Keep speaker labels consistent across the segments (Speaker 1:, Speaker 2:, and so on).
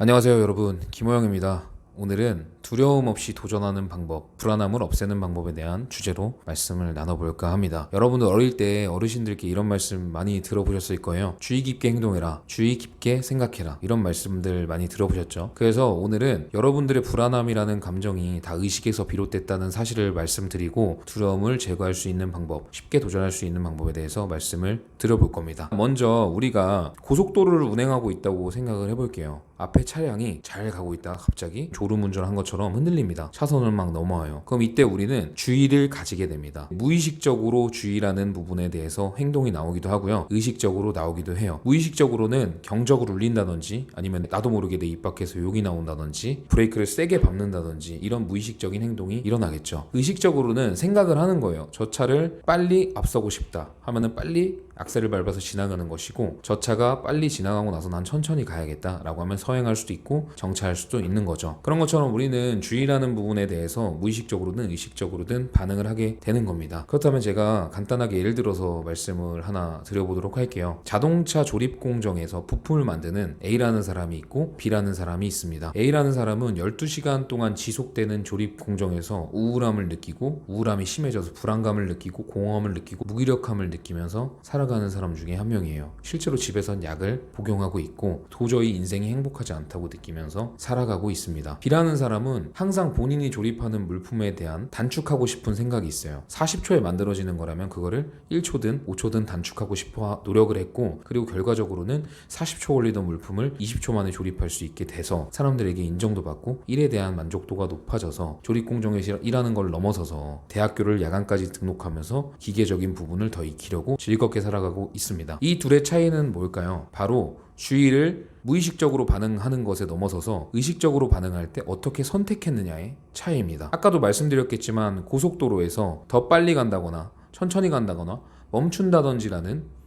Speaker 1: 안녕하세요 여러분, 김호영입니다. 오늘은 두려움 없이 도전하는 방법, 불안함을 없애는 방법에 대한 주제로 말씀을 나눠볼까 합니다. 여러분들 어릴 때 어르신들께 이런 말씀 많이 들어보셨을 거예요. 주의 깊게 행동해라, 주의 깊게 생각해라, 이런 말씀들 많이 들어보셨죠. 그래서 오늘은 여러분들의 불안함이라는 감정이 다 의식에서 비롯됐다는 사실을 말씀드리고, 두려움을 제거할 수 있는 방법, 쉽게 도전할 수 있는 방법에 대해서 말씀을 드려볼 겁니다. 먼저 우리가 고속도로를 운행하고 있다고 생각을 해볼게요. 앞에 차량이 잘 가고 있다가 갑자기 졸음운전한 것처럼 흔들립니다. 차선을 막 넘어와요. 그럼 이때 우리는 주의를 가지게 됩니다. 무의식적으로 주의라는 부분에 대해서 행동이 나오기도 하고요, 의식적으로 나오기도 해요. 무의식적으로는 경적을 울린다든지, 아니면 나도 모르게 내 입 밖에서 욕이 나온다든지, 브레이크를 세게 밟는다든지, 이런 무의식적인 행동이 일어나겠죠. 의식적으로는 생각을 하는 거예요. 저 차를 빨리 앞서고 싶다 하면은 빨리 악셀을 밟아서 지나가는 것이고, 저 차가 빨리 지나가고 나서 난 천천히 가야겠다 라고 하면 서행할 수도 있고 정차할 수도 있는 거죠. 그런 것처럼 우리는 주의라는 부분에 대해서 무의식적으로든 의식적으로든 반응을 하게 되는 겁니다. 그렇다면 제가 간단하게 예를 들어서 말씀을 하나 드려보도록 할게요. 자동차 조립 공정에서 부품을 만드는 A라는 사람이 있고 B라는 사람이 있습니다. A라는 사람은 12시간 동안 지속되는 조립 공정에서 우울함을 느끼고, 우울함이 심해져서 불안감을 느끼고 공허함을 느끼고 무기력함을 느끼면서 살아가는 사람 중에 한 명이에요. 실제로 집에선 약을 복용하고 있고 도저히 인생이 행복하지 않다고 느끼면서 살아가고 있습니다. B라는 사람은 항상 본인이 조립하는 물품에 대한 단축하고 싶은 생각이 있어요. 40초에 만들어지는 거라면 그거를 1초든 5초든 단축하고 싶어 노력을 했고, 그리고 결과적으로는 40초 걸리던 물품을 20초 만에 조립할 수 있게 돼서 사람들에게 인정도 받고 일에 대한 만족도가 높아져서 조립 공정에서 일하는 걸 넘어서서 대학교를 야간까지 등록하면서 기계적인 부분을 더 익히려고 즐겁게 살아가고 있습니다. 이 둘의 차이는 뭘까요? 바로 주의를 무의식적으로 반응하는 것에 넘어서서 의식적으로 반응할 때 어떻게 선택했느냐의 차이입니다. 아까도 말씀드렸겠지만 고속도로에서 더 빨리 간다거나 천천히 간다거나 멈춘다든지라는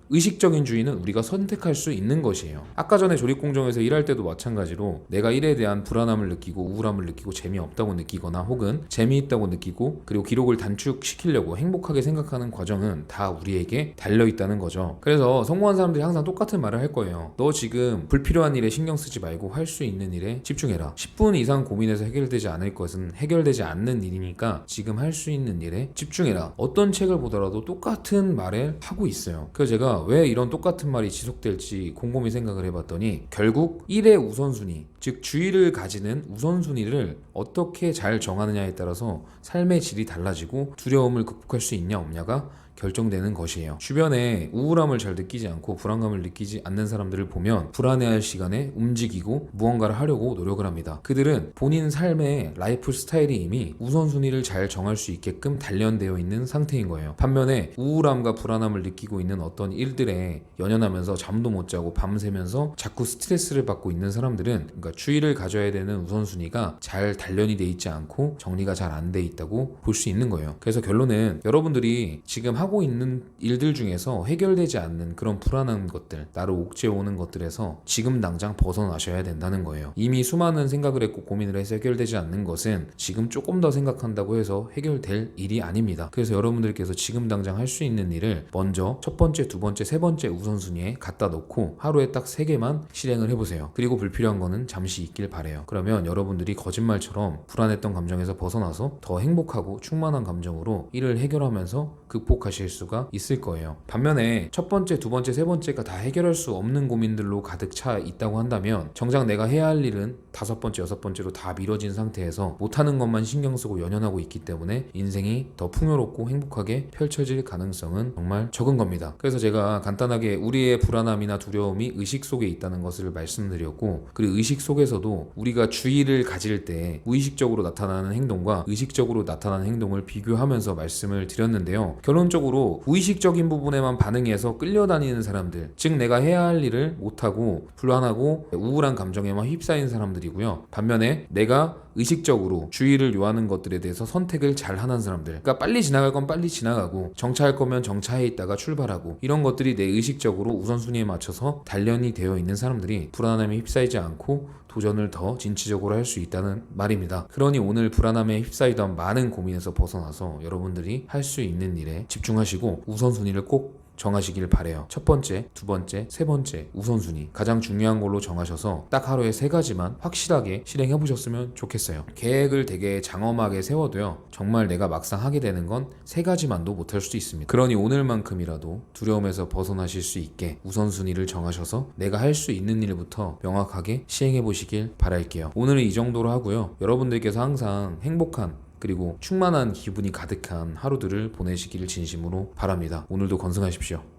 Speaker 1: 의식적인 주의는 우리가 선택할 수 있는 것이에요. 아까 전에 조립공정에서 일할 때도 마찬가지로 내가 일에 대한 불안함을 느끼고 우울함을 느끼고 재미없다고 느끼거나 혹은 재미있다고 느끼고 그리고 기록을 단축시키려고 행복하게 생각하는 과정은 다 우리에게 달려있다는 거죠. 그래서 성공한 사람들이 항상 똑같은 말을 할 거예요. 너 지금 불필요한 일에 신경 쓰지 말고 할 수 있는 일에 집중해라. 10분 이상 고민해서 해결되지 않을 것은 해결되지 않는 일이니까 지금 할 수 있는 일에 집중해라. 어떤 책을 보더라도 똑같은 말을 하고 있어요. 그래서 제가 왜 이런 똑같은 말이 지속될지 곰곰이 생각을 해봤더니, 결국 일의 우선순위, 즉 주의를 가지는 우선순위를 어떻게 잘 정하느냐에 따라서 삶의 질이 달라지고 두려움을 극복할 수 있냐 없냐가 결정되는 것이에요. 주변에 우울함을 잘 느끼지 않고 불안감을 느끼지 않는 사람들을 보면 불안해할 시간에 움직이고 무언가를 하려고 노력을 합니다. 그들은 본인 삶의 라이프 스타일이 이미 우선순위를 잘 정할 수 있게끔 단련되어 있는 상태인 거예요. 반면에 우울함과 불안함을 느끼고 있는 어떤 일들에 연연하면서 잠도 못 자고 밤새면서 자꾸 스트레스를 받고 있는 사람들은, 그러니까 주의를 가져야 되는 우선순위가 잘 단련이 돼 있지 않고 정리가 잘 안 돼 있다고 볼 수 있는 거예요. 그래서 결론은 여러분들이 지금 하고 있는 일들 중에서 해결되지 않는 그런 불안한 것들, 나를 옥죄오는 것들에서 지금 당장 벗어나셔야 된다는 거예요. 이미 수많은 생각을 했고 고민을 해서 해결되지 않는 것은 지금 조금 더 생각한다고 해서 해결될 일이 아닙니다. 그래서 여러분들께서 지금 당장 할 수 있는 일을 먼저 첫 번째, 두 번째, 세 번째 우선순위에 갖다 놓고 하루에 딱 3개만 실행을 해보세요. 그리고 불필요한 거는 잠시 있길 바래요. 그러면 여러분들이 거짓말처럼 불안했던 감정에서 벗어나서 더 행복하고 충만한 감정으로 일을 해결하면서 극복하실 수가 있을 거예요. 반면에 첫 번째, 두 번째, 세 번째가 다 해결할 수 없는 고민들로 가득 차 있다고 한다면 정작 내가 해야 할 일은 5번째, 6번째로 다 미뤄진 상태에서 못하는 것만 신경 쓰고 연연하고 있기 때문에 인생이 더 풍요롭고 행복하게 펼쳐질 가능성은 정말 적은 겁니다. 그래서 제가 간단하게 우리의 불안함이나 두려움이 의식 속에 있다는 것을 말씀드렸고, 그리고 의식 속에서도 우리가 주의를 가질 때 무의식적으로 나타나는 행동과 의식적으로 나타나는 행동을 비교하면서 말씀을 드렸는데요. 결론적으로 무의식적인 부분에만 반응해서 끌려다니는 사람들, 즉 내가 해야 할 일을 못하고 불안하고 우울한 감정에만 휩싸인 사람들이고요. 반면에 내가 의식적으로 주의를 요하는 것들에 대해서 선택을 잘 하는 사람들, 그러니까 빨리 지나갈 건 빨리 지나가고 정차할 거면 정차해 있다가 출발하고, 이런 것들이 내 의식적으로 우선순위에 맞춰서 단련이 되어 있는 사람들이 불안함에 휩싸이지 않고 도전을 더 진취적으로 할 수 있다는 말입니다. 그러니 오늘 불안함에 휩싸이던 많은 고민에서 벗어나서 여러분들이 할 수 있는 일에 집중하시고 우선순위를 꼭 정하시길 바래요. 첫 번째, 두 번째, 세 번째 우선순위 가장 중요한 걸로 정하셔서 딱 하루에 3가지만 확실하게 실행해 보셨으면 좋겠어요. 계획을 되게 장엄하게 세워도요, 정말 내가 막상 하게 되는 건 3가지만도 못할 수도 있습니다. 그러니 오늘만큼이라도 두려움에서 벗어나실 수 있게 우선순위를 정하셔서 내가 할 수 있는 일부터 명확하게 시행해 보시길 바랄게요. 오늘은 이 정도로 하고요. 여러분들께서 항상 행복한 그리고 충만한 기분이 가득한 하루들을 보내시기를 진심으로 바랍니다. 오늘도 건승하십시오.